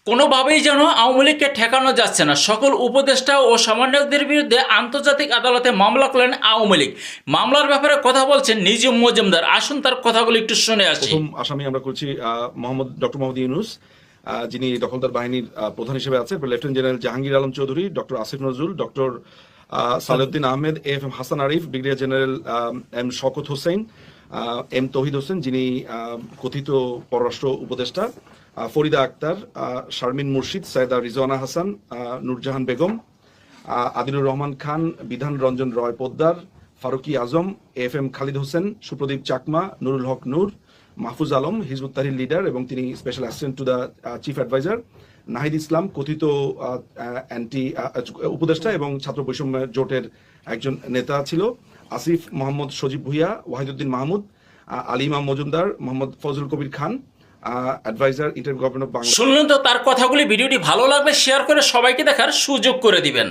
কোনোভাবেই যেন আওয়ামী লীগকে ঠেকানো যাচ্ছে না। সকল উপদেষ্টা ও সমন্বয়কদের বিরুদ্ধে আন্তর্জাতিক আদালতে মামলা করলেন আওয়ামী লীগ। মামলার ব্যাপারে কথা বলছেন নিজাম মজুমদার। আসুন তার কথাগুলো একটু শুনে আসি। প্রথম আসামি আমরা করছি ডক্টর মোহাম্মদ ইউনুস, যিনি দখলদার বাহিনীর প্রধান হিসেবে আছেন, lieutenant general Jahangir Alam Chowdhury, doctor Asif Nazrul, doctor Salehuddin Ahmed, AFM Hasan Arif, brigadier general M Shawkat Hossain, M Touhid Hossain যিনি কথিত পররাষ্ট্র উপদেষ্টা, ফরিদা আক্তার, শারমিন মুর্শিদ, Saida Rizwana Hasan, Nurjahan Begum, Adilur Rahman Khan, Bidhan Ranjan Roy Poddar, Faruki Azam, AFM Khalid Hossain, Supradip Chakma, Nurul Haque Noor, Mahfuz Alam, Hizbut Tahrir leader এবং তিনি special assistant to the chief adviser, Nahid Islam কথিত অ্যান্টি উপদেষ্টা এবং ছাত্র বৈষম্য জোটের একজন নেতা ছিল, আসিফ মোহাম্মদ সজীব Bhuiyan, Wahiduddin Mahmud, Ali Imam Majumder, Mohammad Fazal Kabir Khan, adviser interim government of Bangladesh. শুনলেন তো তার কথাগুলি। ভিডিওটি ভালো লাগলে শেয়ার করে সবাইকে দেখার সুযোগ করে দিবেন।